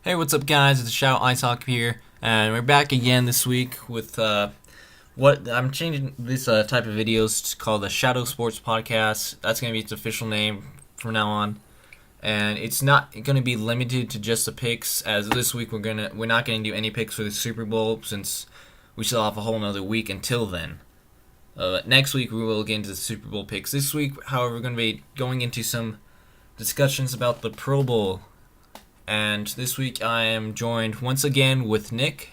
Hey, what's up, guys? It's Shout Ice Hockey here, and we're back again this week with what I'm changing this type of videos to call the Shadow Sports Podcast. That's gonna be its official name from now on, and it's not gonna be limited to just the picks. As this week we're not gonna do any picks for the Super Bowl since we still have a whole another week until then. Next week we will get into the Super Bowl picks. This week, however, we're gonna be going into some discussions about the Pro Bowl. And this week I am joined once again with Nick,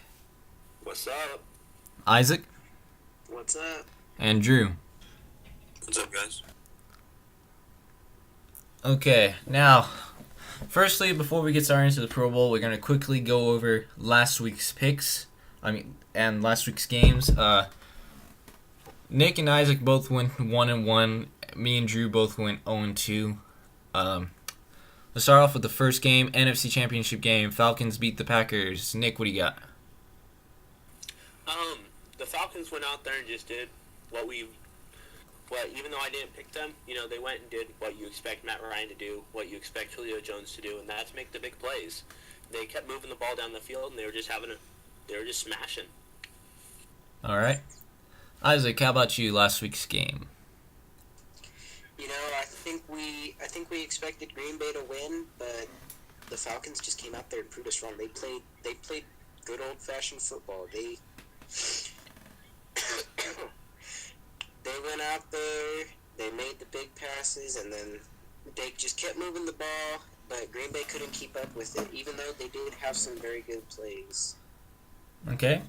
What's up? Isaac, What's up? and Drew. What's up, guys? Okay, now, firstly, before we get started into the Pro Bowl, we're going to quickly go over last week's picks. And last week's games. Nick and Isaac both went 1-1. Me and Drew both went 0-2. Let's start off with the first game, NFC Championship game. Falcons beat the Packers. Nick, what do you got? The Falcons went out there and just did what even though I didn't pick them, they went and did what you expect Matt Ryan to do, what you expect Julio Jones to do, and that's make the big plays. They kept moving the ball down the field, and they were just smashing. All right. Isaac, how about you last week's game? I think we expected Green Bay to win, but the Falcons just came out there and proved us wrong. They played good old fashioned football. They they went out there, they made the big passes, and then they just kept moving the ball, but Green Bay couldn't keep up with it, even though they did have some very good plays. Okay,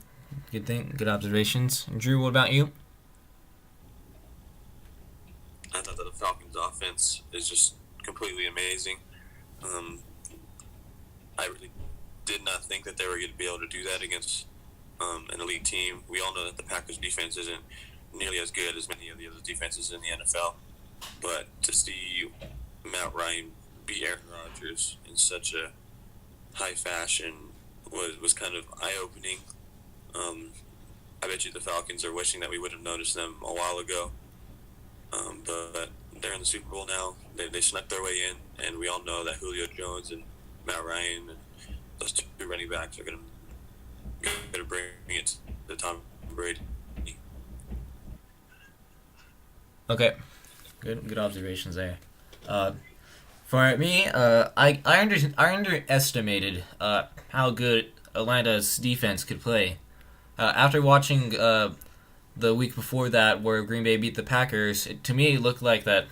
good thing, good observations. Drew, what about you? I thought that the Falcons' offense is just completely amazing. I really did not think that they were going to be able to do that against an elite team. We all know that the Packers' defense isn't nearly as good as many of the other defenses in the NFL. But to see Matt Ryan beat Aaron Rodgers in such a high fashion was kind of eye-opening. I bet you the Falcons are wishing that we would have noticed them a while ago. But they're in the Super Bowl now. They snuck their way in, and we all know that Julio Jones and Matt Ryan and those two running backs are going to bring it to Tom Brady. Okay, good observations there. For me, I underestimated how good Atlanta's defense could play. After watching the week before that, where Green Bay beat the Packers, to me it looked like that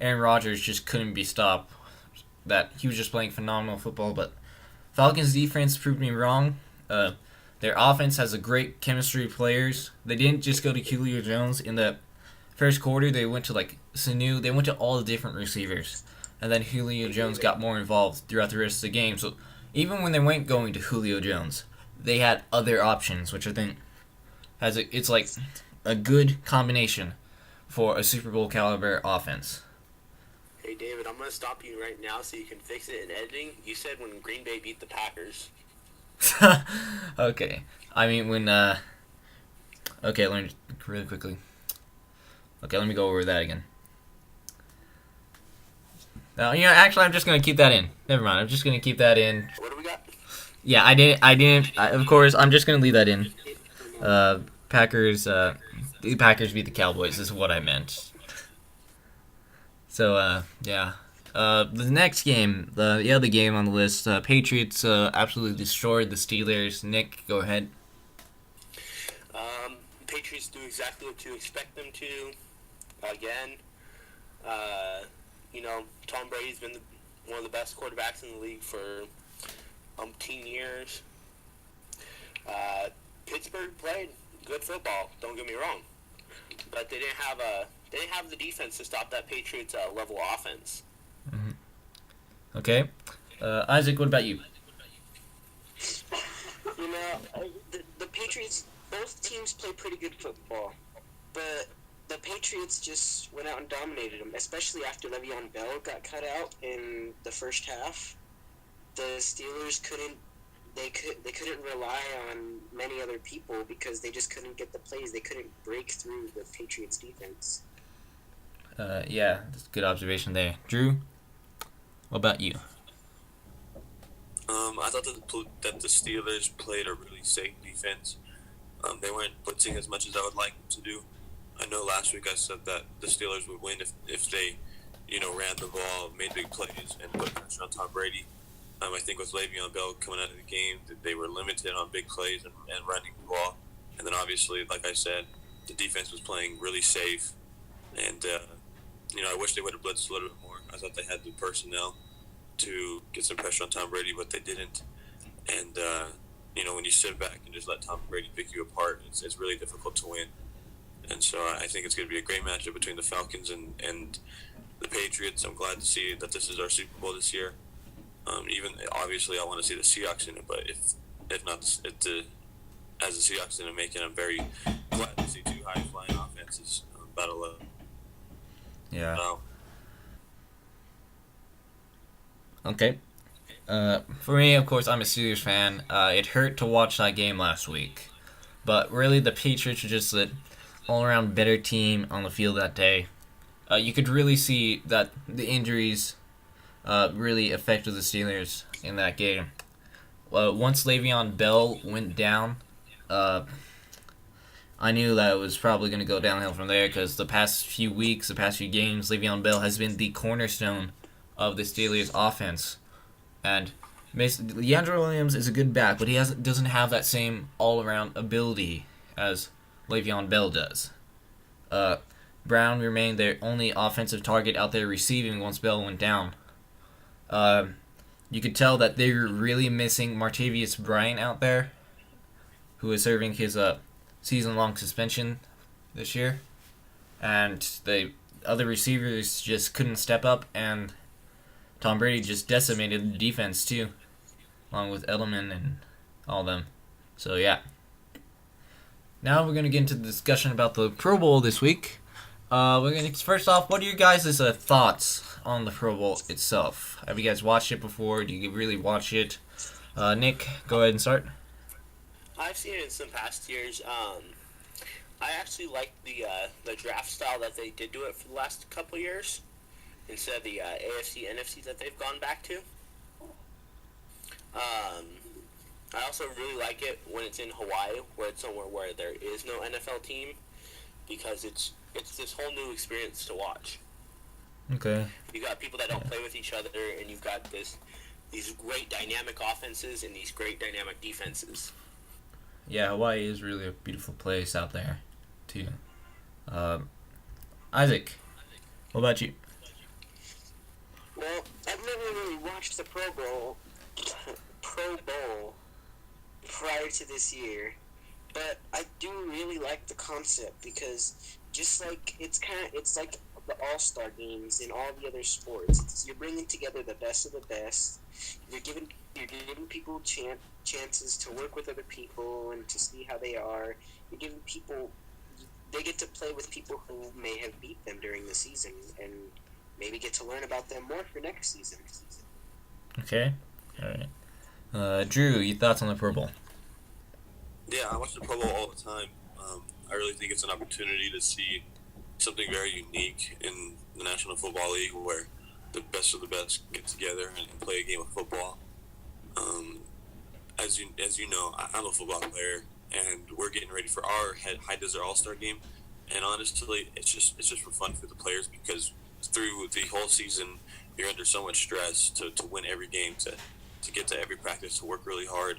Aaron Rodgers just couldn't be stopped. That he was just playing phenomenal football, but Falcons defense proved me wrong. Their offense has a great chemistry of players. They didn't just go to Julio Jones in the first quarter. They went to Sanu. They went to all the different receivers, and then Julio Jones got more involved throughout the rest of the game. So even when they weren't going to Julio Jones, they had other options, which I think it's like a good combination for a Super Bowl caliber offense. Hey, David, I'm going to stop you right now so you can fix it in editing. You said when Green Bay beat the Packers. Okay. I mean, okay, let me really quickly. Okay, let me go over that again. Now, actually, I'm just going to keep that in. Never mind, I'm just going to keep that in. What do we got? Yeah, of course, I'm just going to leave that in. The Packers beat the Cowboys is what I meant. So, yeah. The next game, the other game on the list, Patriots absolutely destroyed the Steelers. Nick, go ahead. Patriots do exactly what you expect them to. Again, Tom Brady's been one of the best quarterbacks in the league for umpteen years. Pittsburgh played good football. Don't get me wrong, but they didn't have the defense to stop that Patriots level offense. Mm-hmm. Okay, Isaac, what about you? The Patriots, both teams play pretty good football, but the Patriots just went out and dominated them, especially after Le'Veon Bell got cut out in the first half. The Steelers couldn't rely on many other people because they just couldn't get the plays. They couldn't break through the Patriots defense. Yeah, that's a good observation there. Drew, what about you? I thought that the Steelers played a really safe defense. They weren't blitzing as much as I would like them to do. I know last week I said that the Steelers would win if they, ran the ball, made big plays, and put pressure on Tom Brady. I think with Le'Veon Bell coming out of the game, that they were limited on big plays and running the ball. And then obviously, like I said, the defense was playing really safe. And, I wish they would have blitzed a little bit more. I thought they had the personnel to get some pressure on Tom Brady, but they didn't. And, when you sit back and just let Tom Brady pick you apart, it's really difficult to win. And so I think it's going to be a great matchup between the Falcons and the Patriots. I'm glad to see that this is our Super Bowl this year. Even obviously, I want to see the Seahawks in it, but if not, as the Seahawks didn't make it, I'm very glad to see two high-flying offenses battle up. Yeah. Okay. For me, of course, I'm a Steelers fan. It hurt to watch that game last week, but really, the Patriots were just an all-around better team on the field that day. You could really see that the injuries really affected the Steelers in that game. Once Le'Veon Bell went down, I knew that it was probably going to go downhill from there because the past few weeks, the past few games, Le'Veon Bell has been the cornerstone of the Steelers' offense. And DeAndre Williams is a good back, but he doesn't have that same all-around ability as Le'Veon Bell does. Brown remained their only offensive target out there receiving once Bell went down. You could tell that they were really missing Martavius Bryant out there, who is serving his season-long suspension this year. And the other receivers just couldn't step up, and Tom Brady just decimated the defense too, along with Edelman and all them. So yeah. Now we're going to get into the discussion about the Pro Bowl this week. First off, what are your guys' thoughts on the Pro Bowl itself? Have you guys watched it before? Do you really watch it? Nick, go ahead and start. I've seen it in some past years. I actually like the draft style that they did do it for the last couple years, instead of the AFC, NFC that they've gone back to. I also really like it when it's in Hawaii, where it's somewhere where there is no NFL team, because it's this whole new experience to watch. Okay. You got people that don't play with each other, and you've got these great dynamic offenses and these great dynamic defenses. Yeah, Hawaii is really a beautiful place out there, too. Isaac, what about you? Well, I've never really watched the Pro Bowl prior to this year, but I do really like the concept because just like it's like the All-Star games in all the other sports. You're bringing together the best of the best. You're giving people chances to work with other people and to see how they are. You're giving people, they get to play with people who may have beat them during the season and maybe get to learn about them more for next season. Okay. All right. Drew, your thoughts on the Pro Bowl? Yeah, I watch the Pro Bowl all the time. I really think it's an opportunity to see something very unique in the National Football League, where the best of the best get together and play a game of football. As you know, I'm a football player, and we're getting ready for our High Desert All-Star game. And honestly, it's just for fun for the players, because through the whole season, you're under so much stress to win every game, to get to every practice, to work really hard,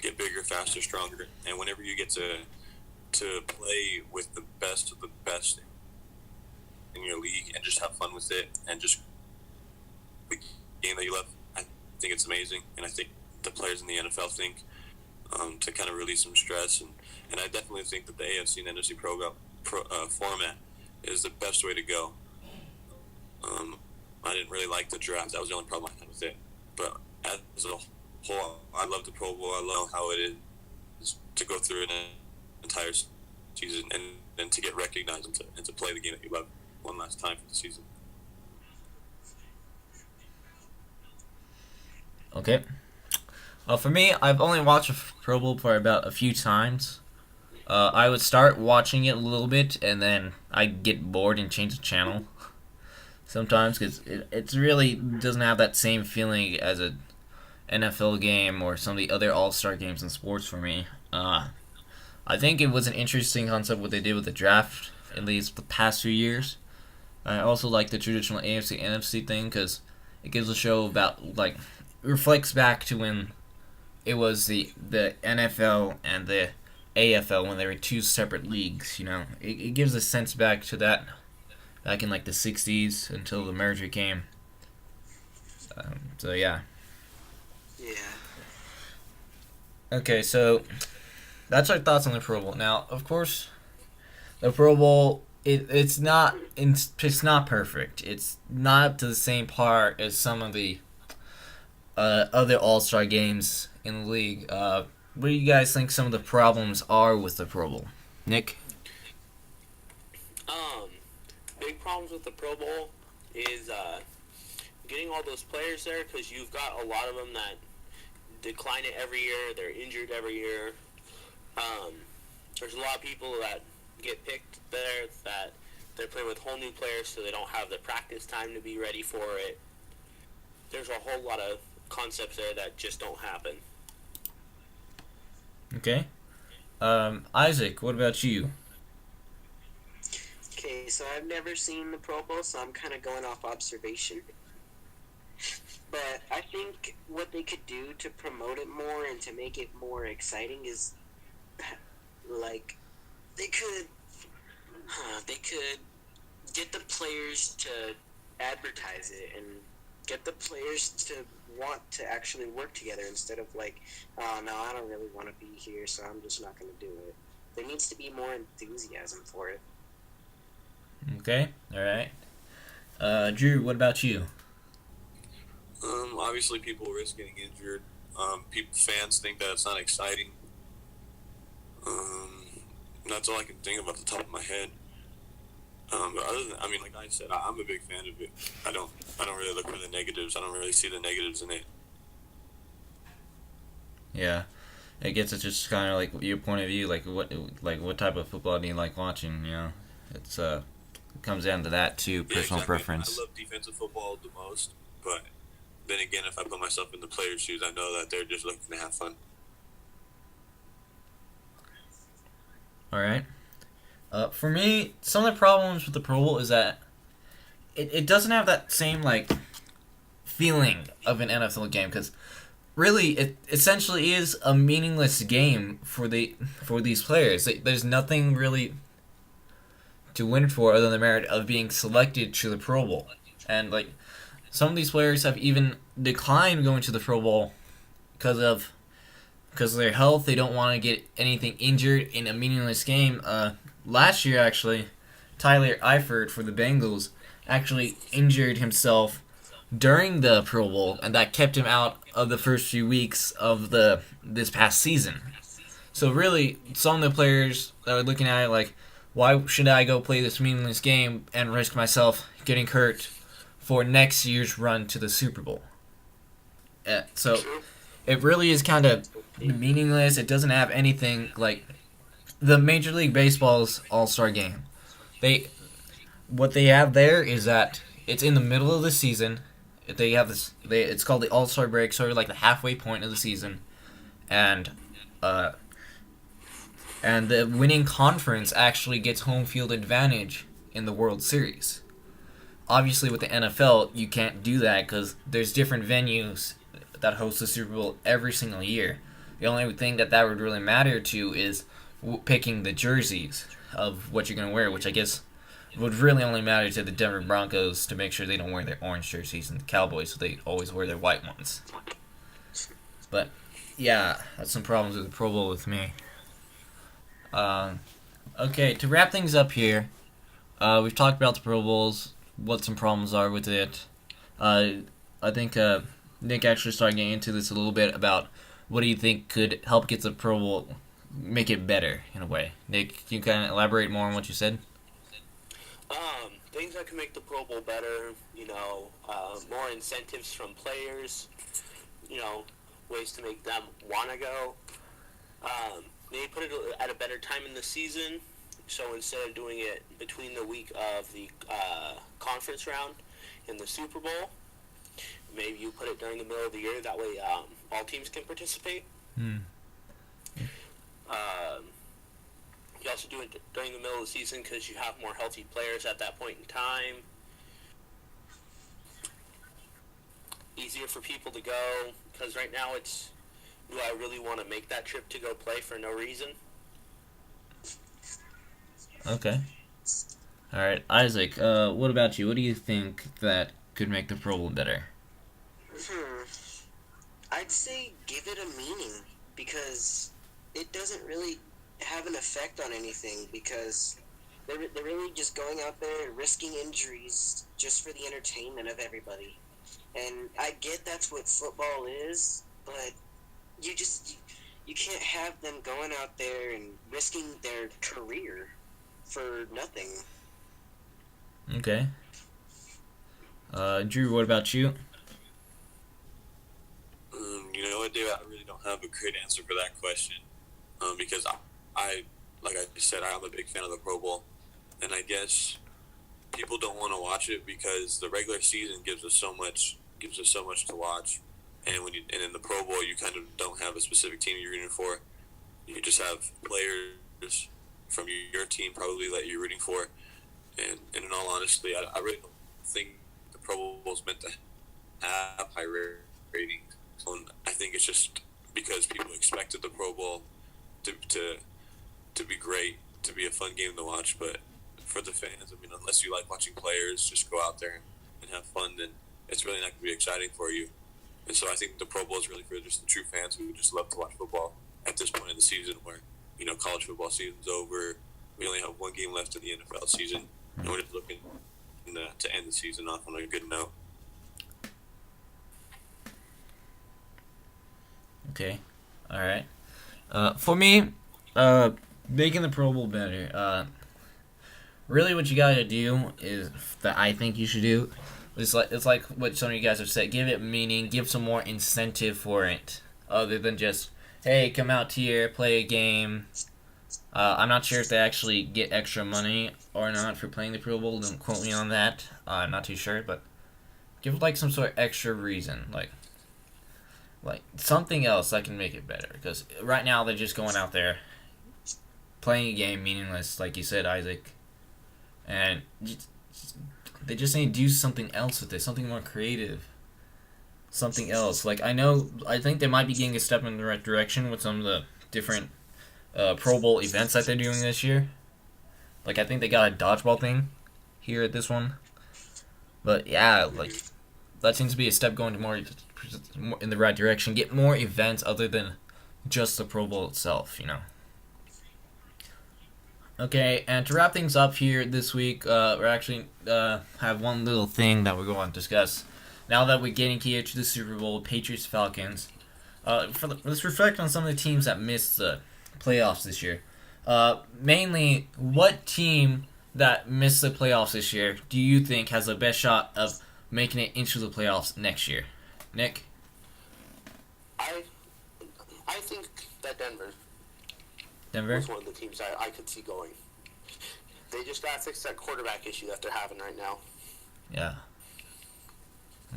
get bigger, faster, stronger. And whenever you get to play with the best of the best in your league and just have fun with it and just the game that you love, I think it's amazing. And I think the players in the NFL think to kind of release some stress. And I definitely think that the AFC and NFC format is the best way to go. I didn't really like the draft. That was the only problem I had with it. But as a whole, I love the Pro Bowl. I love how it is to go through an entire season and to get recognized and to play the game that you love one last time for the season. Okay. For me, I've only watched a Pro Bowl for about a few times. I would start watching it a little bit, and then I'd get bored and change the channel. Sometimes, because it really doesn't have that same feeling as NFL game or some of the other All-Star games in sports for me. I think it was an interesting concept what they did with the draft, at least the past few years. I also like the traditional AFC NFC thing because it gives a show about like reflects back to when it was the NFL and the AFL when they were two separate leagues. You know, it gives a sense back to that back in like the '60s until the merger came. So yeah. Yeah. Okay, so that's our thoughts on the Pro Bowl. Now, of course, the Pro Bowl it's not perfect. It's not up to the same par as some of the other All-Star games in the league. What do you guys think some of the problems are with the Pro Bowl? Nick? Big problems with the Pro Bowl is getting all those players there because you've got a lot of them that decline it every year. They're injured every year. There's a lot of people that get picked there that they're playing with whole new players, so they don't have the practice time to be ready for it. There's a whole lot of concepts there that just don't happen. Okay. Isaac, what about you? Okay, so I've never seen the Pro Bowl, so I'm kind of going off observation. But I think what they could do to promote it more and to make it more exciting is, like, they could get the players to advertise it and get the players to want to actually work together instead of like, oh no, I don't really want to be here, so I'm just not going to do it. There needs to be more enthusiasm for it. Okay, alright. Drew, what about you? Obviously, people risk getting injured. Fans think that it's not exciting. That's all I can think of off the top of my head. But other than, like I said, I'm a big fan of it. I don't really look for the negatives. I don't really see the negatives in it. Yeah, I guess it's just kind of like your point of view, like what type of football do you like watching? You know, it's it comes down to that too, personal exactly. preference. I love defensive football the most, but then again, if I put myself in the players' shoes, I know that they're just looking to have fun. All right. For me, some of the problems with the Pro Bowl is that it doesn't have that same like feeling of an NFL game because really it essentially is a meaningless game for these players. There's nothing really to win for other than the merit of being selected to the Pro Bowl, and like some of these players have even declined going to the Pro Bowl because of their health. They don't want to get anything injured in a meaningless game. Last year, actually, Tyler Eifert for the Bengals actually injured himself during the Pro Bowl, and that kept him out of the first few weeks of this past season. So really, some of the players that were looking at it like, why should I go play this meaningless game and risk myself getting hurt for next year's run to the Super Bowl? So it really is kind of meaningless. It doesn't have anything like the Major League Baseball's All-Star Game. What they have there is that it's in the middle of the season. They have this. It's called the All-Star break, sort of like the halfway point of the season, and the winning conference actually gets home field advantage in the World Series. Obviously, with the NFL, you can't do that because there's different venues that host the Super Bowl every single year. The only thing that would really matter to is picking the jerseys of what you're going to wear, which I guess would really only matter to the Denver Broncos to make sure they don't wear their orange jerseys, and the Cowboys, so they always wear their white ones. But, yeah, that's some problems with the Pro Bowl with me. Okay, to wrap things up here, we've talked about the Pro Bowls, what some problems are with it. I think Nick actually started getting into this a little bit about what do you think could help get the Pro Bowl, make it better in a way. Nick, can you kind of elaborate more on what you said? Things that can make the Pro Bowl better, more incentives from players, ways to make them want to go. Maybe put it at a better time in the season, so instead of doing it between the week of the conference round and the Super Bowl, maybe you put it during the middle of the year. That way all teams can participate. Hmm. You also do it during the middle of the season because you have more healthy players at that point in time. Easier for people to go because right now it's, do I really want to make that trip to go play for no reason? Okay. All right, Isaac. What about you? What do you think that could make the Pro Bowl better? I'd say give it a meaning because it doesn't really have an effect on anything because they're really just going out there risking injuries just for the entertainment of everybody. And I get that's what football is, but you can't have them going out there and risking their career for nothing. Okay. Drew, what about you? You know what, David? I really don't have a great answer for that question because I, like I said, I'm a big fan of the Pro Bowl, and I guess people don't want to watch it because the regular season gives us so much to watch, and and in the Pro Bowl you kind of don't have a specific team you're rooting for. You just have players from your team probably that you're rooting for, and in all honesty, I really don't think the Pro Bowl is meant to have high ratings. And I think it's just because people expected the Pro Bowl to be great, to be a fun game to watch. But for the fans, I mean, unless you like watching players just go out there and have fun, then it's really not going to be exciting for you. And so I think the Pro Bowl is really for just the true fans who just love to watch football at this point in the season where, you know, college football season's over. We only have one game left in the NFL season, and we're just looking to end the season off on a good note. Okay. All right. For me, making the Pro Bowl better. Really, what you gotta do is that I think you should do. It's like what some of you guys have said. Give it meaning. Give some more incentive for it, other than just, hey, come out here, play a game. I'm not sure if they actually get extra money or not for playing the Pro Bowl. Don't quote me on that. I'm not too sure, but give like some sort of extra reason, like something else that can make it better. Because right now they're just going out there, playing a game meaningless, like you said, Isaac, and they just need to do something else with it, something more creative, something else. Like I think they might be getting a step in the right direction with some of the different Pro Bowl events that they're doing this year. Like I think they got a dodgeball thing here at this one, but yeah, like that seems to be a step going to more in the right direction. Get more events other than just the Pro Bowl itself, you know. Okay, and to wrap things up here this week, we're actually have one little thing that we're going to discuss. Now that we're getting here to the Super Bowl, Patriots Falcons. Let's reflect on some of the teams that missed the playoffs this year. Mainly, what team that missed the playoffs this year do you think has the best shot of making it into the playoffs next year? Nick? I think that Denver Denver? was one of the teams I could see going. They just got to fix that quarterback issue that they're having right now. Yeah.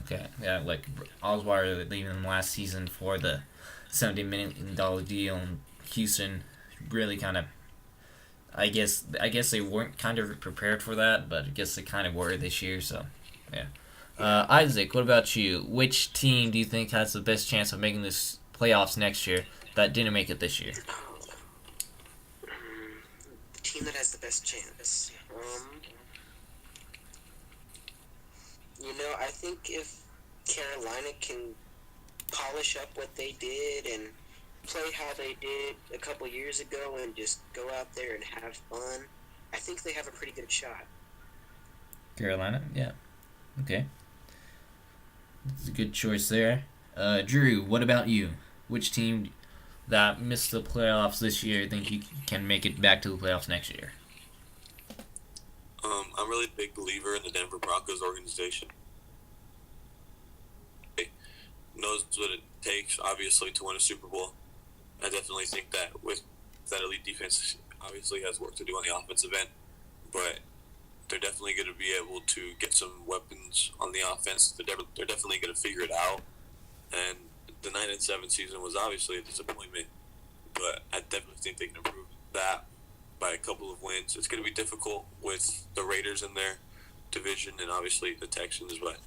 Okay. Yeah, like Osweiler leaving them last season for the $70 million deal, and Houston really kind of. I guess they weren't kind of prepared for that, but I guess they kind of were this year. So, yeah. Isaac, what about you? Which team do you think has the best chance of making this playoffs next year that didn't make it this year? The team that has the best chance. I think if Carolina can polish up what they did and play how they did a couple years ago and just go out there and have fun, I think they have a pretty good shot. Carolina? Yeah. Okay. That's a good choice there. Drew, what about you? Which team that missed the playoffs this year think you can make it back to the playoffs next year? I'm really a big believer in the Denver Broncos organization. It knows what it takes, obviously, to win a Super Bowl. I definitely think that with that elite defense, obviously has work to do on the offensive end, but they're definitely going to be able to get some weapons on the offense. They're definitely going to figure it out, and the 9-7 season was obviously a disappointment, but I definitely think they can improve that by a couple of wins. It's going to be difficult with the Raiders in their division and obviously the Texans, but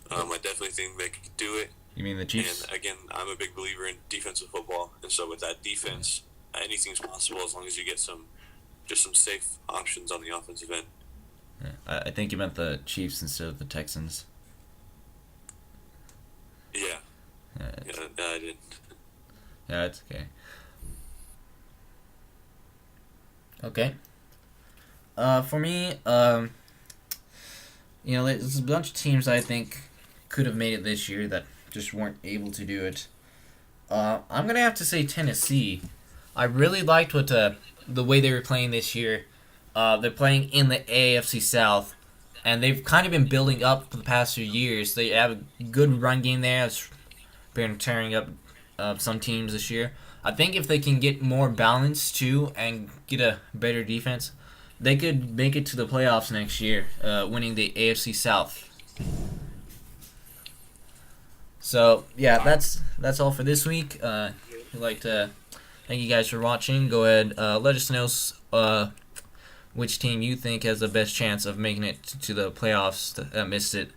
I definitely think they can do it. You mean the Chiefs? And again, I'm a big believer in defensive football, and so with that defense, anything's possible as long as you get some safe options on the offensive end. Yeah, I think you meant the Chiefs instead of the Texans. Yeah, Yeah, I did. yeah, it's okay. Okay. For me, there's a bunch of teams I think could have made it this year that just weren't able to do it. I'm gonna have to say Tennessee. I really liked what the way they were playing this year. They're playing in the AFC South, and they've kind of been building up for the past few years. They have a good run game there. It's been tearing up some teams this year. I think if they can get more balance too and get a better defense, they could make it to the playoffs next year, winning the AFC South. So yeah, that's all for this week. We'd like to thank you guys for watching. Go ahead, let us know which team you think has the best chance of making it to the playoffs that missed it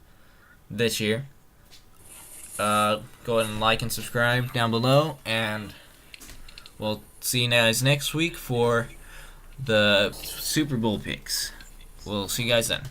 this year. Go ahead and like and subscribe down below, and we'll see you guys next week for the Super Bowl picks. We'll see you guys then.